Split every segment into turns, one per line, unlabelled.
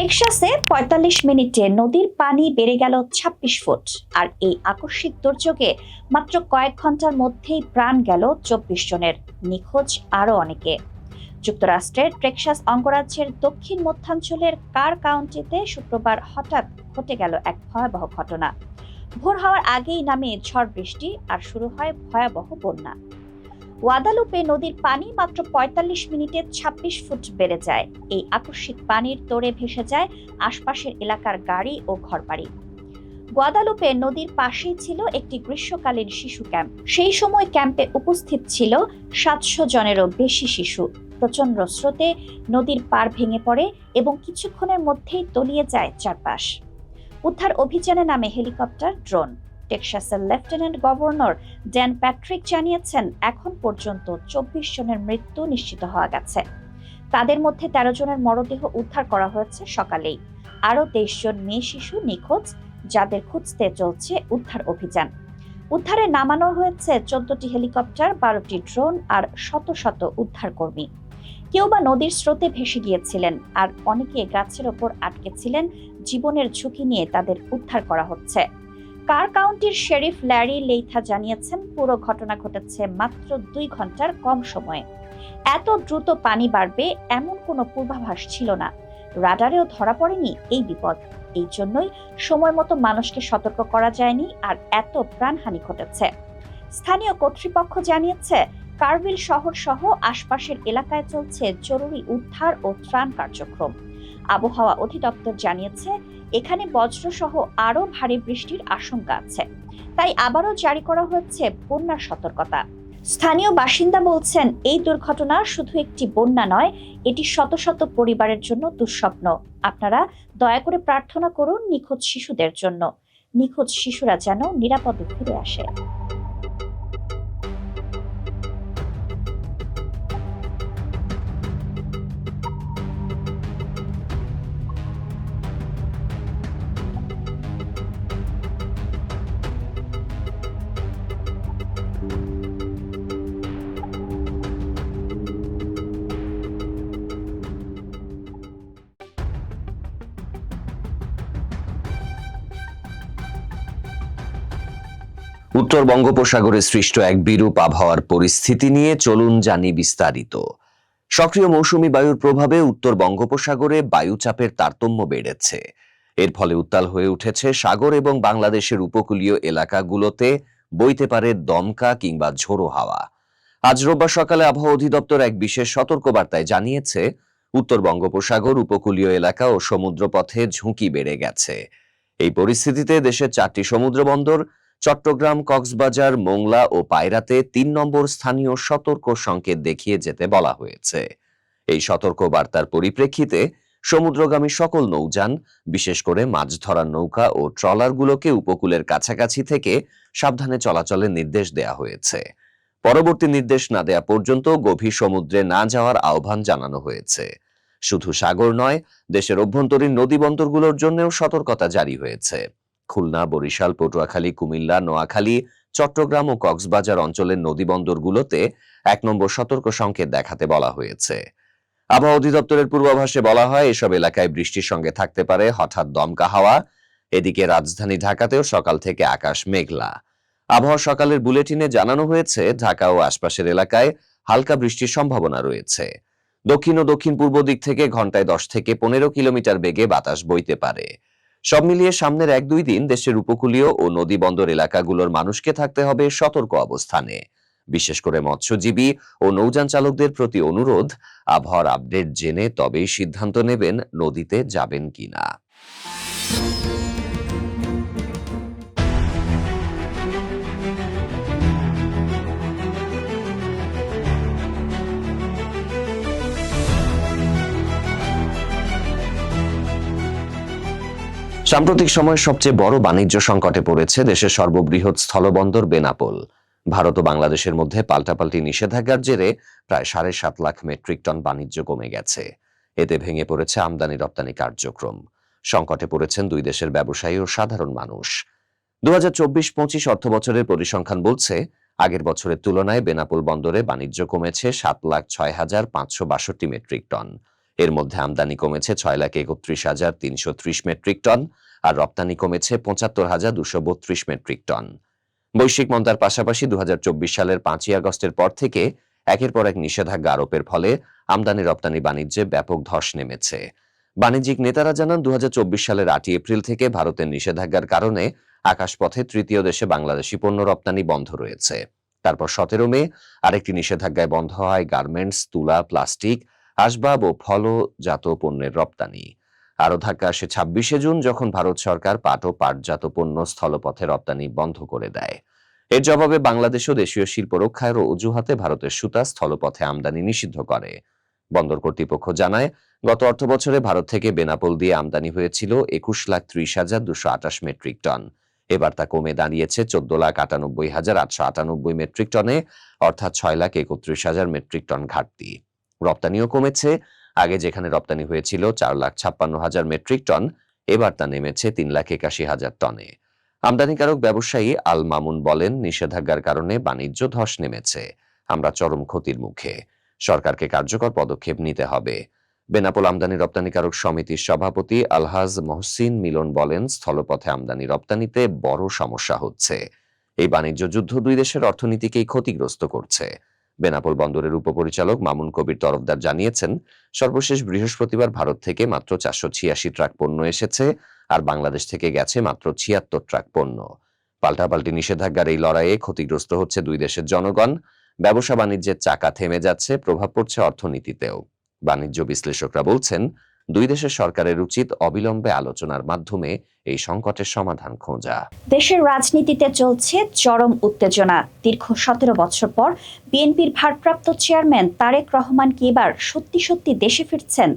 টেক্সাসে ৪৫ মিনিটে নদীর পানি বেড়ে গেল ২৬ ফুট। আর এই আকস্মিক দুর্যোগে মাত্র কয়েক ঘন্টার মধ্যেই প্রাণ গেল ২৪ জনের, নিখোঁজ আরও অনেকে। যুক্তরাষ্ট্রের টেক্সাস অঙ্গরাজ্যের দক্ষিণ মধ্যাঞ্চলের কার কাউন্টিতে শুক্রবার হঠাৎ ঘটে গেল এক ভয়াবহ ঘটনা। ভোর হওয়ার আগেই নামে ঝড় বৃষ্টি আর শুরু হয় ভয়াবহ বন্যা। ওয়াদালুপে নদীর পানি মাত্র ৪৫ মিনিটে ২৬ ফুট বেড়ে যায়। এই আকস্মিক পানির তোড়ে ভেসে যায় আশপাশের এলাকার গাড়ি ও ঘরবাড়ি। ওয়াদালুপে নদীর পাশেই ছিল একটি গ্রীষ্মকালীন শিশু ক্যাম্প। সেই সময় ক্যাম্পে উপস্থিত ছিল ৭০০ জনেরও বেশি শিশু। প্রচণ্ড স্রোতে নদীর পাড় ভেঙে পড়ে এবং কিছুক্ষণের মধ্যেই তলিয়ে যায় চারপাশ। উদ্ধার অভিযানে নামে হেলিকপ্টার, ড্রোন। টেক্সাসের লেফটেন্যান্ট গভর্নর ড্যান প্যাট্রিক জানিয়েছেন, এখন পর্যন্ত ২৪ জনের মৃত্যু নিশ্চিত হওয়া গেছে। তাদের মধ্যে ১৩ জনের মরদেহ উদ্ধার করা হয়েছে সকালেই। আরও ২৩ জন মেয়ে শিশু নিখোঁজ, যাদের খুঁজতে চলছে উদ্ধার অভিযান। উদ্ধারে নামানো হয়েছে ১৪টি হেলিকপ্টার, ১২টি ড্রোন আর শত শত উদ্ধারকর্মী। কেউ বা নদীর স্রোতে ভেসে গিয়েছিলেন, আর অনেকে গাছের ওপর আটকে ছিলেন। জীবনের ঝুঁকি নিয়ে তাদের উদ্ধার করা হচ্ছে। কার কাউন্টির শেরিফ ল্যারি লেইথা জানিয়েছেন, পুরো ঘটনা ঘটেছে মাত্র ২ ঘন্টার কম সময়ে। এত দ্রুত পানি বাড়বে এমন কোনো পূর্বাভাস ছিল না। রাডারেও ধরা পড়েনি এই বিপদ। এই জন্যই সময় মতো মানুষকে সতর্ক করা যায়নি আর এত প্রাণহানি ঘটেছে। স্থানীয় কর্তৃপক্ষ জানিয়েছে, কারভিল শহর সহ আশপাশের এলাকায় চলছে জরুরি উদ্ধার ও ত্রাণ কার্যক্রম। আবহাওয়া অধিদপ্তর জানিয়েছে, এখানে বজ্রসহ আরও ভারী বৃষ্টির আশঙ্কা আছে, তাই আবারও জারি করা হয়েছে বন্যার সতর্কতা। স্থানীয় বাসিন্দা বলছেন, এই দুর্ঘটনা শুধু একটি বন্যা নয়, এটি শত শত পরিবারের জন্য দুঃস্বপ্ন। আপনারা দয়া করে প্রার্থনা করুন নিখোঁজ শিশুদের জন্য। নিখোঁজ শিশুরা যেন নিরাপদে ফিরে আসে।
উত্তর বঙ্গোপসাগরে সৃষ্ট এক বিরূপ আবহাওয়ার পরিস্থিতি নিয়ে চলুন জানি বিস্তারিত। সক্রিয় মৌসুমী বায়ুর প্রভাবে উত্তর বঙ্গোপসাগরে বায়ুচাপের তারতম্য বেড়েছে। এর ফলে উত্তাল হয়ে উঠেছে সাগর এবং বাংলাদেশের উপকূলীয় এলাকাগুলোতে বইতে পারে দমকা কিংবা ঝোড়ো হাওয়া। আজ রোববার সকালে আবহাওয়া অধিদপ্তর এক বিশেষ সতর্কবার্তায় জানিয়েছে, উত্তর বঙ্গোপসাগর, উপকূলীয় এলাকা ও সমুদ্রপথে ঝুঁকি বেড়ে গেছে। এই পরিস্থিতিতে দেশের ৪টি সমুদ্র বন্দর চট্টগ্রাম, কক্সবাজার, মোংলা ও পায়রাতে ৩ নম্বর স্থানীয় সতর্ক সংকেত দেখিয়ে যেতে বলা হয়েছে। এই সতর্ক বার্তার পরিপ্রেক্ষিতে সমুদ্রগামী সকল নৌযান, বিশেষ করে মাছ ধরার নৌকা ও ট্রলারগুলোকে উপকূলের কাছাকাছি থেকে সাবধানে চলাচলের নির্দেশ দেয়া হয়েছে। পরবর্তী নির্দেশ না দেয়া পর্যন্ত গভীর সমুদ্রে না যাওয়ার আহ্বান জানানো হয়েছে। শুধু সাগর নয়, দেশের অভ্যন্তরীণ নদীবন্দরগুলোর জন্যও সতর্কতা জারি হয়েছে। খুলনা, বরিশাল, পটুয়াখালী, কুমিল্লা, নোয়াখালী, চট্টগ্রাম ও কক্সবাজার অঞ্চলের নদীবন্দরগুলোতে ১ নম্বর সতর্ক সংকেত দেখাতে বলা হয়েছে। আবহাওয়া অধিদপ্তরের পূর্বাভাসে বলা হয়, এসব এলাকায় বৃষ্টির সঙ্গে থাকতে পারে হঠাৎ দমকা হাওয়া। এদিকে রাজধানী ঢাকাতেও সকাল থেকে আকাশ মেঘলা। আবহাওয়া সকালের বুলেটিনে জানানো হয়েছে, ঢাকা ও আশপাশের এলাকায় হালকা বৃষ্টির সম্ভাবনা রয়েছে। দক্ষিণ ও দক্ষিণ পূর্ব দিক থেকে ঘন্টায় ১০ থেকে ১৫ কিলোমিটার বেগে বাতাস বইতে পারে। সব মিলিয়ে সামনের ১-২ দিন দেশের উপকূলীয় ও নদীবন্দর এলাকাগুলোর মানুষকে থাকতে হবে সতর্ক অবস্থানে। বিশেষ করে মৎস্যজীবী ও নৌযান চালকদের প্রতি অনুরোধ, আবহাওয়ার আপডেট জেনে তবেই সিদ্ধান্ত নেবেন নদীতে যাবেন কিনা। সাম্প্রতিক সময়ে সবচেয়ে বড় বাণিজ্য সংকটে পড়েছে দেশের সর্ববৃহৎ স্থলবন্দর বেনাপোল। ভারত ও বাংলাদেশের মধ্যে পাল্টাপাল্টি নিষেধাজ্ঞার জেরে প্রায় ৭.৫ লাখ মেট্রিক টন বাণিজ্য কমে গেছে। এতে ভেঙে পড়েছে আমদানি রপ্তানি কার্যক্রম। সংকটে পড়েছেন দুই দেশের ব্যবসায়ী ও সাধারণ মানুষ। ২০২৪-২৫ অর্থবছরের পরিসংখ্যান বলছে, আগের বছরের তুলনায় বেনাপোল বন্দরে বাণিজ্য কমেছে ৭,৬,৫৬২ মেট্রিক টন। এর মধ্যে আমদানি কমেছে 6,31,330 মেট্রিক টন আর রপ্তানি কমেছে 75,232 মেট্রিক টন। বৈশ্বিক মন্দার পাশাপাশি 2024 সালের 5ই আগস্টের পর থেকে একের পর এক নিষেধাজ্ঞা আরোপের ফলে আমদানি রপ্তানি বাণিজ্যে ব্যাপক ধস নেমেছে। বাণিজ্যিক নেতারা জানান 2024 সালের 8ই এপ্রিল থেকে ভারতের নিষেধাজ্ঞার কারণে আকাশপথে তৃতীয় দেশে বাংলাদেশি পণ্য রপ্তানি বন্ধ রয়েছে। তারপর 17 মে আরেকটি নিষেধাজ্ঞায় বন্ধ হয় গার্মেন্টস, তুলা, প্লাস্টিক, আসবাব ও ফলজাত পণ্যের রপ্তানি। আরও ধাক্কা আসে 26শে জুন, যখন ভারত সরকার পাট ও পাটজাত পণ্য স্থলপথে রপ্তানি বন্ধ করে দেয়। এর জবাবে বাংলাদেশও দেশীয় শিল্প রক্ষার অজুহাতে ভারতের সুতা স্থলপথে আমদানি নিষিদ্ধ করে। বন্দর কর্তৃপক্ষ জানায়, গত অর্থবছরে ভারত থেকে বেনাপোল দিয়ে আমদানি হয়েছিল 21,30,228 মেট্রিক টন। এবার তা কমে দাঁড়িয়েছে 14,98,898 মেট্রিক টনে, অর্থাৎ 6,31,000 মেট্রিক টন ঘাটতি। রপ্তানিও কমেছে। আগে যেখানে রপ্তানি হয়েছিল 4,56,000 মেট্রিক টন, এবার তা নেমেছে 3,81,000 টনে। আমদানিকারক ব্যবসায়ী আল মামুন বলেন, নিষেধাজ্ঞার কারণে বাণিজ্য ধস নেমেছে। আমরা চরম ক্ষতির মুখে। সরকারকে কার্যকর পদক্ষেপ নিতে হবে। বেনাপোল আমদানি রপ্তানিকারক সমিতির সভাপতি আলহাজ মহসিন মিলন বলেন, স্থলপথে আমদানি রপ্তানিতে বড় সমস্যা হচ্ছে। এই বাণিজ্য যুদ্ধ দুই দেশের অর্থনীতিকেই ক্ষতিগ্রস্ত করছে। বেনাপোল বন্দরের উপপরিচালক মামুন কবির তরফদার জানিয়েছেন, সর্বশেষ বৃহস্পতিবার ভারত থেকে মাত্র 486 ট্রাক পণ্য এসেছে আর বাংলাদেশ থেকে গেছে মাত্র 76 ট্রাক পণ্য। পাল্টাপাল্টি নিষেধাজ্ঞার এই লড়াইয়ে ক্ষতিগ্রস্ত হচ্ছে দুই দেশের জনগণ। ব্যবসা বাণিজ্যের চাকা থেমে যাচ্ছে, প্রভাব পড়ছে অর্থনীতিতেও। বাণিজ্য বিশ্লেষকরা বলছেন, দুই দেশের সরকারের উচিত অবিলম্বে আলোচনার মাধ্যমে এই সংকটের সমাধান খোঁজা।
দেশের রাজনীতিতে চলছে চরম উত্তেজনা। দীর্ঘ 17 বছর পর বিএনপির ভারপ্রাপ্ত চেয়ারম্যান তারেক রহমান কি এবার সত্যি সত্যি দেশে ফিরছেন?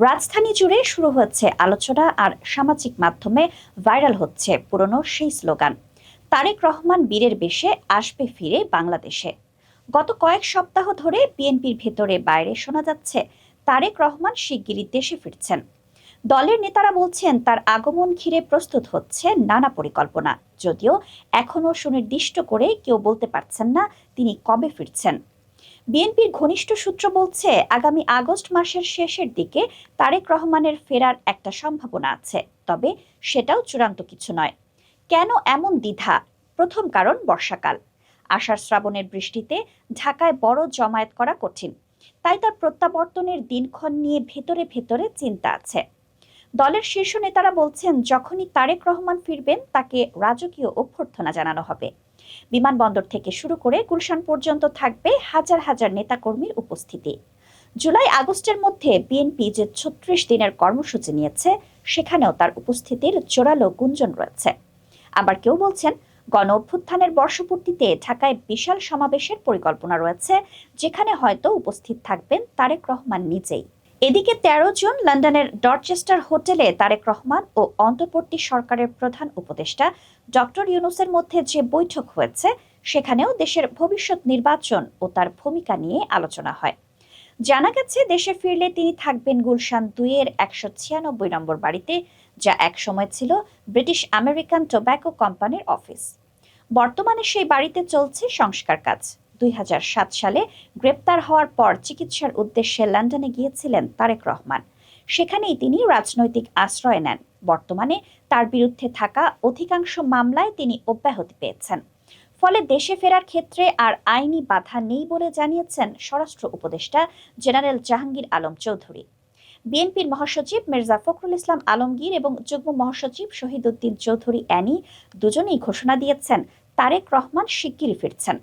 রাজধানী জুড়ে শুরু হচ্ছে আলোচনা, আর সামাজিক মাধ্যমে ভাইরাল হচ্ছে পুরনো সেই স্লোগান, তারেক রহমান বীরের বেশে আসবে ফিরে বাংলাদেশে। গত কয়েক সপ্তাহ ধরে বিএনপির ভেতরে বাইরে শোনা যাচ্ছে তারেক রহমান শিগগিরই দেশে ফিরছেন। দলের নেতারা বলছেন, তার আগমন ঘিরে প্রস্তুত হচ্ছে নানা পরিকল্পনা, যদিও এখনো সুনির্দিষ্ট করে কেউ বলতে পারছেন না তিনি কবে ফিরছেন। বিএনপির ঘনিষ্ঠ সূত্র বলছে, আগামী আগস্ট মাসের শেষের দিকে তারেক রহমানের ফেরার একটা সম্ভাবনা আছে, তবে সেটাও চূড়ান্ত কিছু নয়। কেন এমন দ্বিধা? প্রথম কারণ বর্ষাকাল। আষাঢ় শ্রাবণের বৃষ্টিতে ঢাকায় বড় জমায়েত করা কঠিন, তাই তার প্রত্যাবর্তনের দিনক্ষণ নিয়ে ভেতরে ভেতরে চিন্তা আছে। দলের শীর্ষ নেতারা বলছেন, যখনই তারেক রহমান ফিরবেন তাকে রাজকীয় অভ্যর্থনা জানানো হবে। বিমানবন্দর থেকে শুরু করে গুলশান পর্যন্ত থাকবে হাজার হাজার নেতাকর্মীর উপস্থিতি। জুলাই আগস্টের মধ্যে বিএনপি যে 36 দিনের কর্মসূচি নিয়েছে, সেখানেও তার উপস্থিতির জোরালো গুঞ্জন রয়েছে। আবার কেউ বলছেন, গণ অভ্যুত্থানের বর্ষপূর্তিতে ঢাকায় বিশাল সমাবেশের পরিকল্পনা রয়েছে, যেখানে হয়তো উপস্থিত থাকবেন তারেক রহমান নিজেই। এদিকে 13 জুন লন্ডনের ডরচেস্টার হোটেলে তারেক রহমান ও অন্তর্বর্তী সরকারের প্রধান উপদেষ্টা ডক্টর ইউনূসের মধ্যে যে বৈঠক হয়েছে, সেখানেও দেশের ভবিষ্যৎ নির্বাচন ও তার ভূমিকা নিয়ে আলোচনা হয়। জানা গেছে, দেশে ফিরলে তিনি থাকবেন গুলশান 2-এর 196 নম্বর বাড়িতে, যা একসময় ছিল ব্রিটিশ আমেরিকান টোব্যাকো কোম্পানির অফিস। বর্তমানে সেই বাড়িতে চলছে সংস্কার কাজ। 2007 সালে গ্রেপ্তার হওয়ার পর চিকিৎসার উদ্দেশ্যে লন্ডনে গিয়েছিলেন তারেক রহমান। সেখানেই তিনি রাজনৈতিক আশ্রয় নেন। বর্তমানে তার বিরুদ্ধে থাকা অধিকাংশ মামলায় তিনি অব্যাহতি পেয়েছেন। ফলে দেশে ফেরার ক্ষেত্রে আর আইনি বাধা নেই বলে জানিয়েছেন স্বরাষ্ট্র উপদেষ্টা জেনারেল জাহাঙ্গীর আলম চৌধুরী। বিএনপির মহাসচিব মির্জা ফখরুল ইসলাম আলমগীর এবং যুগ্ম মহাসচিব শহীদ উদ্দিন চৌধুরী অ্যানি দুজনেই ঘোষণা দিয়েছেন, তারেক রহমান শিগগিরই ফিরছেন।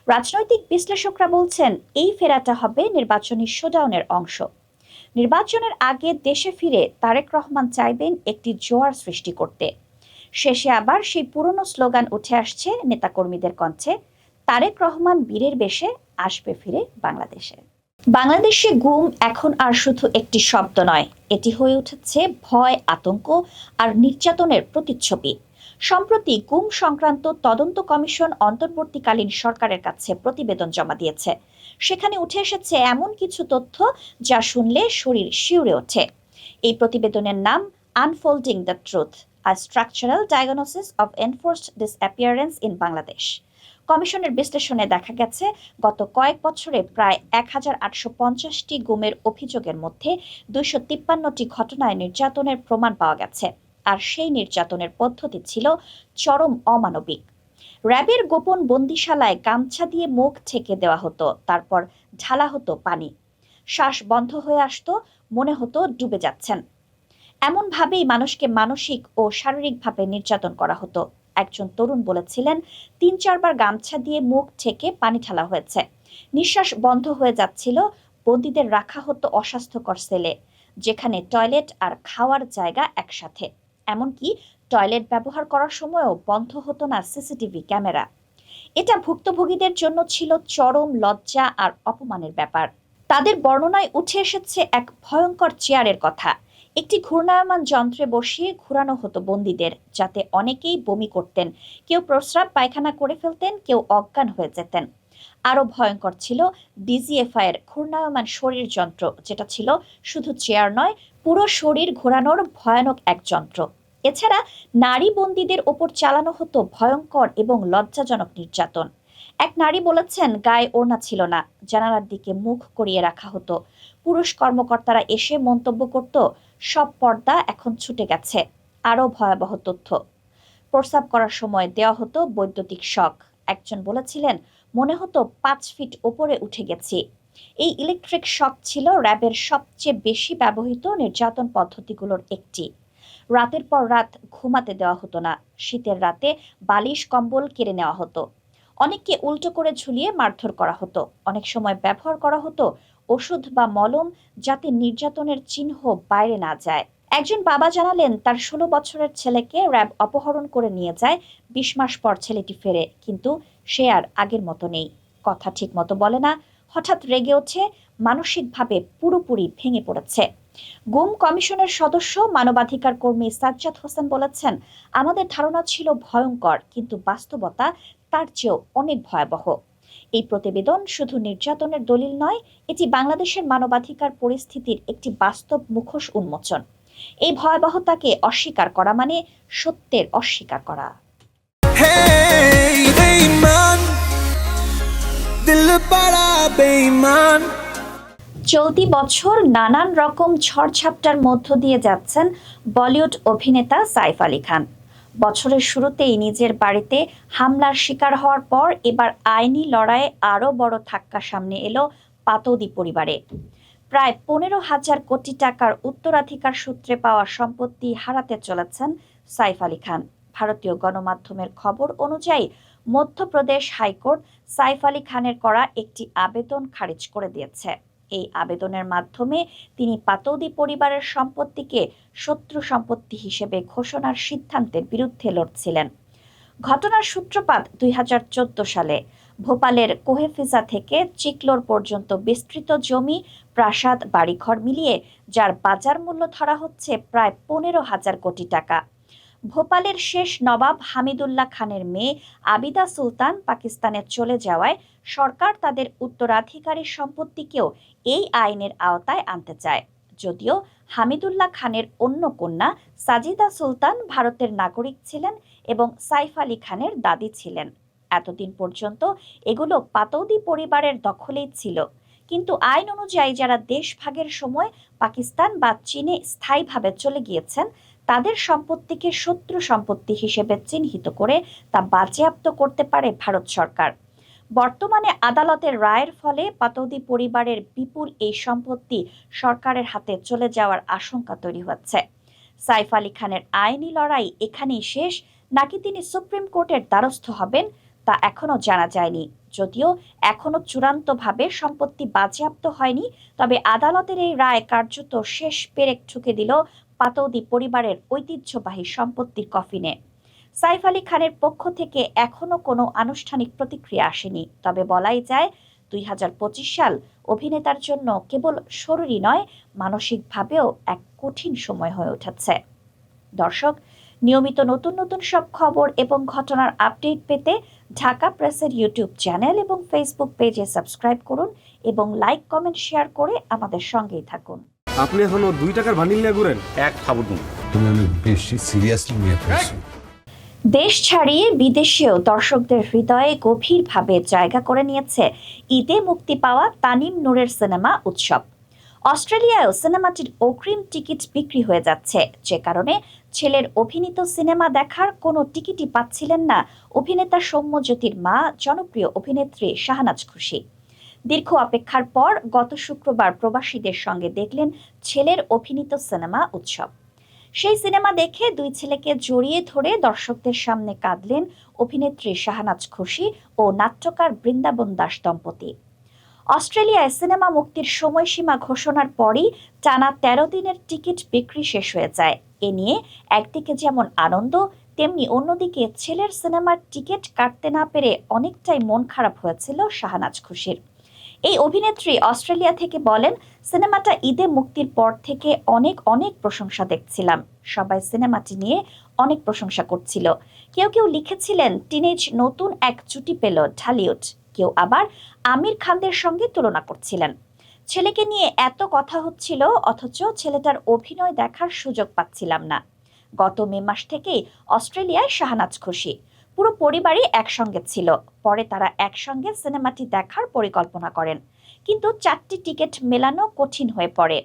রাজনৈতিক বিশ্লেষকরা বলছেন, এই ফেরাটা হবে নির্বাচনী শোডাউনের অংশ। নির্বাচনের আগে দেশে ফিরে তারেক রহমান চাইবেন একটি জোয়ার সৃষ্টি করতে। শেষে আবার সেই পুরনো স্লোগান উঠে আসছে নেতাকর্মীদের কণ্ঠে, তারেক রহমান বীরের বেশে আসবে ফিরে বাংলাদেশে। বাংলাদেশে গুম এখন আর শুধু একটি শব্দ নয়, এটি হয়ে উঠেছে ভয়, আতঙ্ক আর নির্যাতনের প্রতিচ্ছবি। সম্প্রতি গুম সংক্রান্ত তদন্ত কমিশন অন্তর্বর্তীকালীন সরকারের কাছে প্রতিবেদন জমা দিয়েছে। সেখানে উঠে এসেছে এমন কিছু তথ্য যা শুনলে শরীর শিউরে ওঠে। এই প্রতিবেদনের নাম unfolding the truth, a structural diagnosis of enforced disappearance in Bangladesh. কমিশনের বিশ্লেষণে দেখা গেছে গত কয়েক বছরে প্রায় 1850টি গুমের অভিযোগের মধ্যে 253টি ঘটনায় নির্যাতনের প্রমাণ পাওয়া গেছে, আর সেই নির্যাতনের পদ্ধতি ছিল চরম অমানবিক। র্যাবের গোপন বন্দিশালায় গামছা দিয়ে মুখ ঢেকে দেওয়া হতো, তারপর ঢালা হতো পানি। শ্বাস বন্ধ হয়ে আসতো, মনে হতো ডুবে যাচ্ছেন। এমনভাবেই মানুষকে মানসিক ও শারীরিকভাবে নির্যাতন করা হতো। একজন তরুণ বলেছিলেন, 3-4 বার গামছা দিয়ে মুখ ঢেকে পানি ঢালা হয়েছে। নিঃশ্বাস বন্ধ হয়ে যাচ্ছিল। বন্দীদের রাখা হতো অস্বাস্থ্যকর সেলে, যেখানে টয়লেট আর খাওয়ার জায়গা একসাথে। এমনকি টয়লেট ব্যবহার করার সময়ও বন্ধ হতো না সিসিটিভি ক্যামেরা। এটা ভুক্তভোগীদের জন্য ছিল চরম লজ্জা আর অপমানের ব্যাপার। তাদের বর্ণনায় উঠে এসেছে এক ভয়ঙ্কর চেয়ারের কথা। একটি ঘূর্ণায়মান যন্ত্রে বসিয়ে ঘোরানো হতো বন্দীদের, যাতে অনেকেই বমি করতেন, কেউ প্রস্রাব পায়খানা করে ফেলতেন, কেউ অজ্ঞান হয়ে যেতেন। আরও ভয়ঙ্কর ছিল ডিজিএফআই এর ঘূর্ণায়মান শরীর যন্ত্র, যেটা ছিল শুধু চেয়ার নয়, পুরো শরীর ঘোরানোর ভয়ানক এক যন্ত্র। এছাড়া নারী বন্দীদের ওপর চালানো হতো ভয়ঙ্কর এবং লজ্জাজনক নির্যাতন। এক নারী বলেছেন, গায়ে ওড়না ছিল না, জানালার দিকে মুখ করিয়ে রাখা হতো। পুরুষ কর্মকর্তারা এসে মন্তব্য করত, সব পর্দা এখন ছুটে গেছে। আরও ভয়াবহ তথ্য, প্রস্রাব করার সময় দেওয়া হতো বৈদ্যুতিক শক। একজন বলেছিলেন, মনে হতো 5 ফিট ওপরে উঠে গেছি। এই ইলেকট্রিক শক ছিল র্যাবের সবচেয়ে বেশি ব্যবহৃত নির্যাতন পদ্ধতিগুলোর একটি। রাতের পর রাত ঘুমাতে দেওয়া হতো না। শীতের রাতে বালিশ কম্বল কেড়ে নেওয়া হতো। অনেককে উল্টো করে ঝুলিয়ে মারধর করা হতো। অনেক সময় ব্যবহার করা হতো ওষুধ বা মলম, যাতে নির্যাতনের চিহ্ন বাইরে না যায়। একজন বাবা জানালেন, তার 16 বছরের ছেলেকে র্যাব অপহরণ করে নিয়ে যায়। 20 মাস পর ছেলেটি ফেরে, কিন্তু সে আর আগের মতো নেই। কথা ঠিক মতো বলে না, হঠাৎ রেগে ওঠে, মানসিকভাবে পুরোপুরি ভেঙে পড়েছে। গুম কমিশনের সদস্য মানবাধিকার কর্মী সাজ্জাদ হোসেন বলেছেন, আমাদের ধারণা ছিল ভয়ঙ্কর, কিন্তু বাস্তবতা তার চেয়েও অনেক ভয়াবহ। এই প্রতিবেদন শুধু নির্যাতনের দলিল নয়, এটি বাংলাদেশের মানবাধিকার পরিস্থিতির একটি বাস্তব মুখোশ উন্মোচন। এই ভয়াবহতাকে অস্বীকার করা মানে সত্যের অস্বীকার করা। চলতি বছর নানান রকম ঝড়ঝাপটার মধ্য দিয়ে যাচ্ছেন বলিউড অভিনেতা সাইফ আলী খান। বছরের শুরুতেই নিজের বাড়িতে হামলার শিকার হওয়ার পর এবার আইনি লড়াইয়ে আরও বড় ধাক্কা সামনে এলো পাতৌদি পরিবারে। প্রায় 15,000 কোটি টাকার উত্তরাধিকার সূত্রে পাওয়া সম্পত্তি হারাতে চলেছেন সাইফ আলী খান। ভারতীয় গণমাধ্যমের খবর অনুযায়ী মধ্যপ্রদেশ হাইকোর্ট সাইফ আলী খানের করা একটি আবেদন খারিজ করে দিয়েছে। এই আবেদনের মাধ্যমে তিনি পাতৌদি পরিবারের সম্পত্তিকে শত্রু সম্পত্তি হিসেবে ঘোষণার সিদ্ধান্তের বিরুদ্ধে লড়ছিলেন। ঘটনার সূত্রপাত 2014 সালে। ভোপালের কোহেফিজা থেকে চিকলোর পর্যন্ত বিস্তৃত জমি, প্রাসাদ, বাড়িঘর মিলিয়ে যার বাজার মূল্য ধরা হচ্ছে প্রায় 15,000 কোটি টাকা। ভোপালের শেষ নবাব হামিদুল্লাহ খানের মেয়ে আবিদা সুলতান পাকিস্তানে চলে যাওয়ায় সরকার তাদের উত্তরাধিকারী সম্পত্তিকেও এই আইনের আওতায় আনতে চায়। যদিও হামিদুল্লাহ খানের অন্য কন্যা সাজিদা সুলতান ভারতের নাগরিক ছিলেন এবং সাইফ আলী খানের দাদি ছিলেন। এতদিন পর্যন্ত এগুলো পাতৌদি পরিবারের দখলেই ছিল, কিন্তু আইন অনুযায়ী যারা দেশভাগের সময় পাকিস্তান বা চীনে স্থায়ীভাবে চলে গিয়েছেন, তাদের সম্পত্তিকে শত্রু সম্পত্তি হিসেবে চিহ্নিত করে তা বাজেয়াপ্ত করতে পারে ভারত সরকার। বর্তমানে আদালতের রায়ের ফলে পাতৌদি পরিবারের বিপুল এই সম্পত্তি সরকারের হাতে চলে যাওয়ার আশঙ্কা তৈরি হচ্ছে। সাইফ আলী খানের আইনি লড়াই এখানেই শেষ, নাকি তিনি সুপ্রিম কোর্টের দ্বারস্থ হবেন তা এখনো জানা যায়নি। যদিও এখনো চূড়ান্তভাবে সম্পত্তি বাজেয়াপ্ত হয়নি, তবে আদালতের এই রায় কার্যত শেষ পেরেক ঠুকে দিল পাতৌদি পরিবারের ঐতিহ্যবাহী সম্পত্তির কফিনে। সাইফ আলী খানের পক্ষ থেকে এখনো কোনো আনুষ্ঠানিক প্রতিক্রিয়া আসেনি, তবে বলাই যায় 2025 সাল অভিনেতার জন্য কেবল শরীরই নয়, মানসিকভাবেও এক কঠিন সময় হয়ে উঠেছে। দর্শক, নিয়মিত নতুন নতুন সব খবর এবং ঘটনার আপডেট পেতে ঢাকা প্রেসের ইউটিউব চ্যানেল এবং ফেসবুক পেজে সাবস্ক্রাইব করুন এবং লাইক, কমেন্ট, শেয়ার করে আমাদের সঙ্গেই থাকুন।
আপনি এখনো 2 টাকার ভানিল নিয়ে ঘুরেন?
এক খাবো তুমি।
তুমি আমি বেশি সিরিয়াসলি নিয়ে ফেলছি।
দেশ ছাড়িয়ে বিদেশেও দর্শকদের হৃদয়ে গভীরভাবে জায়গা করে নিয়েছে ঈদে মুক্তি পাওয়া তানিম নূরের সিনেমা উৎসব। অস্ট্রেলিয়ায়ও সিনেমাটির অগ্রিম টিকিট বিক্রি হয়ে যাচ্ছে, যে কারণে ছেলের অভিনীত সিনেমা দেখার কোনো টিকিটই পাচ্ছিলেন না অভিনেতা সৌম্যজ্যোতির মা, জনপ্রিয় অভিনেত্রী শাহনাজ খুশি। দীর্ঘ অপেক্ষার পর গত শুক্রবার প্রবাসীদের সঙ্গে দেখলেন ছেলের অভিনীত সিনেমা উৎসব। সেই সিনেমা দেখে দুই ছেলেকে জড়িয়ে ধরে দর্শকদের সামনে কাঁদলেন অভিনেত্রী শাহনাজ খুশি ও নাট্যকার বৃন্দাবন দাস দম্পতি। অস্ট্রেলিয়ায় সিনেমা মুক্তির সময়সীমা ঘোষণার পরই টানা ১৩ দিনের টিকিট বিক্রি শেষ হয়ে যায়। এ নিয়ে একদিকে যেমন আনন্দ, তেমনি অন্যদিকে ছেলের সিনেমার টিকিট কাটতে না পেরে অনেকটাই মন খারাপ হয়েছিল শাহনাজ খুশির। এই অভিনেত্রী অস্ট্রেলিয়া থেকে বলেন, সিনেমাটা ঈদে মুক্তির পর থেকে অনেক অনেক প্রশংসা দেখছিলাম। সবাই সিনেমাটি নিয়ে অনেক প্রশংসা করছিল। কেউ কেউ লিখেছিলেন টিনেজ নতুন এক জুটি পেল ঢালিউড, কেউ আবার আমির খানদের সঙ্গে তুলনা করছিলেন। ছেলেকে নিয়ে এত কথা হচ্ছিল, অথচ ছেলেটার অভিনয় দেখার সুযোগ পাচ্ছিলাম না। গত মে মাস থেকেই অস্ট্রেলিয়ায় শাহনাজ খুশি পুরো পরিবারই একসঙ্গে ছিল। পরে তারা একসঙ্গে সিনেমাটি দেখার পরিকল্পনা করেন, কিন্তু 4টি টিকিট মেলানো কঠিন হয়ে পড়ে।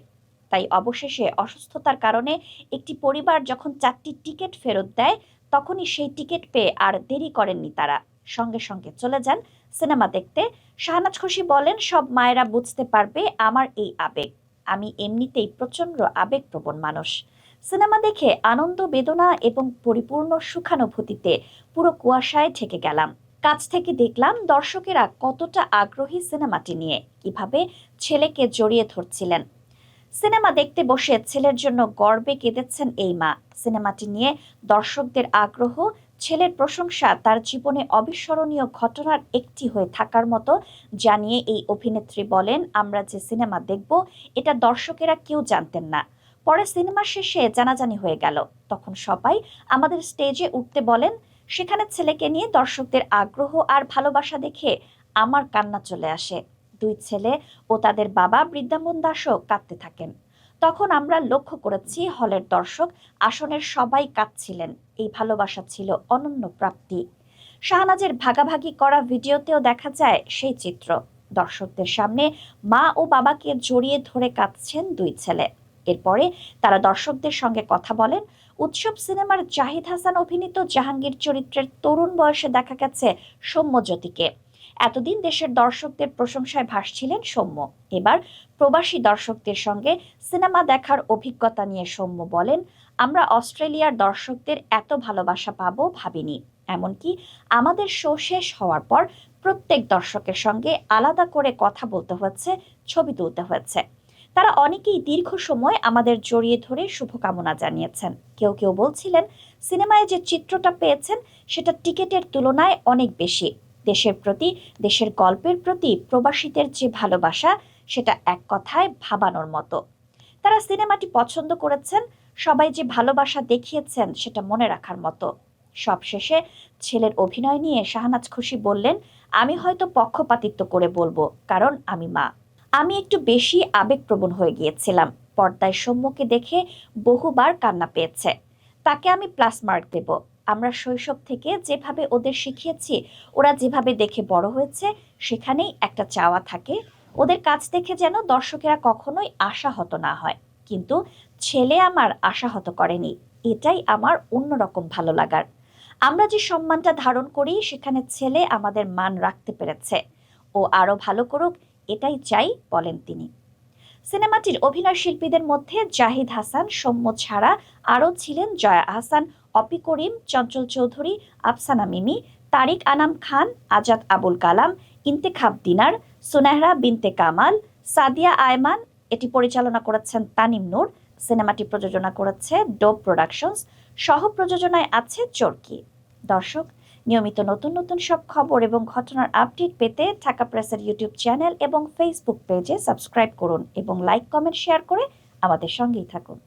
তাই অবশেষে অসুস্থতার কারণে একটি পরিবার যখন 4টি টিকিট ফেরত দেয়, তখনই সেই টিকিট পেয়ে আর দেরি করেননি তারা, সঙ্গে সঙ্গে চলে যান সিনেমা দেখতে। শাহনাজ খুশি বলেন, সব মায়েরা বুঝতে পারবে আমার এই আবেগ। আমি এমনিতেই প্রচন্ড আবেগপ্রবণ মানুষ। সিনেমা দেখে আনন্দ, বেদনা এবং পরিপূর্ণ সুখানুভূতিতে পুরো কুয়াশায় ঢেকে গেলাম। কাছ থেকে দেখলাম দর্শকেরা কতটা আগ্রহী সিনেমাটি নিয়ে, কিভাবে ছেলেকে জড়িয়ে ধরছিলেন। সিনেমা দেখতে বসে ছেলের জন্য গর্বে কেঁদেছেন এই মা। সিনেমাটি নিয়ে দর্শকদের আগ্রহ, ছেলের প্রশংসা তার জীবনে অবিস্মরণীয় ঘটনার একটি হয়ে থাকার মতো জানিয়ে এই অভিনেত্রী বলেন, আমরা যে সিনেমা দেখব এটা দর্শকেরা কেউ জানতেন না। পরে সিনেমা শেষে জানাজানি হয়ে গেল, তখন সবাই আমাদের স্টেজে উঠতে বলেন। সেখানে ছেলেকে নিয়ে দর্শকদের আগ্রহ আর ভালোবাসা দেখে আমার কান্না চলে আসে। দুই ছেলে ও তাদের বাবা বৃন্দাবন দাসও কাঁদতে থাকেন। তখন আমরা লক্ষ্য করেছি হলের দর্শক আসনের সবাই কাঁদছিলেন। এই ভালোবাসা ছিল অনন্য প্রাপ্তি। শাহনাজের ভাগাভাগি করা ভিডিওতেও দেখা যায় সেই চিত্র। দর্শকদের সামনে মা ও বাবাকে জড়িয়ে ধরে কাঁদছেন দুই ছেলে। এরপরে তারা দর্শকদের সঙ্গে কথা বলেন। উৎসব সিনেমার জাহিদ হাসান অভিনীত জাহাঙ্গীর চরিত্রের তরুণ বয়সে দেখা গেছে সৌম্যজ্যোতিকে। এতদিন দেশের দর্শকদের প্রশংসায় ভাসছিলেন সৌম্য। এবার প্রবাসী দর্শকদের সঙ্গে সিনেমা দেখার অভিজ্ঞতা নিয়ে সৌম্য বলেন, আমরা অস্ট্রেলিয়ার দর্শকদের এত ভালোবাসা পাবো ভাবিনি। এমনকি আমাদের শো শেষ হওয়ার পর প্রত্যেক দর্শকের সঙ্গে আলাদা করে কথা বলতে হয়েছে, ছবি তুলতে হয়েছে। তারা অনেকেই দীর্ঘ সময় আমাদের জড়িয়ে ধরে শুভকামনা জানিয়েছেন। কেউ কেউ বলছিলেন, সিনেমায় যে চিত্রটা পেয়েছেন সেটা টিকিটের তুলনায় অনেক বেশি। দেশের প্রতি, দেশের গল্পের প্রতি প্রবাসীদের যে ভালোবাসা, সেটা এক কথায় ভাবানোর মতো। তারা সিনেমাটি পছন্দ করেছেন, সবাই যে ভালোবাসা দেখিয়েছেন সেটা মনে রাখার মতো। সবশেষে ছেলের অভিনয় নিয়ে শাহনাজ খুশি বললেন, আমি হয়তো পক্ষপাতিত্ব করে বলবো, কারণ আমি মা। আমি একটু বেশি আবেগপ্রবণ হয়ে গিয়েছিলাম। পর্দায় সৌম্যকে দেখে বহুবার কান্না পেয়েছে। তাকে আমি প্লাস মার্ক দেব। আমরা শৈশব থেকে যেভাবে ওদের শিখিয়েছি, ওরা যেভাবে দেখে বড় হয়েছে, সেখানেই একটা চাওয়া থাকে, ওদের কাজ দেখে যেন দর্শকেরা কখনোই আশাহত না হয়। কিন্তু ছেলে আমার আশাহত করেনি, এটাই আমার অন্যরকম ভালো লাগার। আমরা যে সম্মানটা ধারণ করি সেখানে ছেলে আমাদের মান রাখতে পেরেছে। ও আরো ভালো করুক, এটাই চাই, বলেন তিনি। সিনেমাটির অভিনয় শিল্পীদের মধ্যে জাহিদ হাসান, সৌম্য ছাড়া আরও ছিলেন জয়া আহসান, অপি করিম, চঞ্চল চৌধুরী, আফসানা মিমি, তারিক আনাম খান, আজাদ আবুল কালাম, ইন্তেখাব দিনার, সুনেহরা বিনতে কামাল, সাদিয়া আয়মান। এটি পরিচালনা করেছেন তানিম নূর। সিনেমাটি প্রযোজনা করেছে ডোপ প্রোডাকশনস। সহ প্রযোজনায় আছে চরকি। দর্শক, নিয়মিত নতুন নতুন সব খবর এবং ঘটনার আপডেট পেতে ঢাকা প্রেসের ইউটিউব চ্যানেল এবং ফেসবুক পেজে সাবস্ক্রাইব করুন এবং লাইক, কমেন্ট, শেয়ার করে আমাদের সঙ্গেই থাকুন।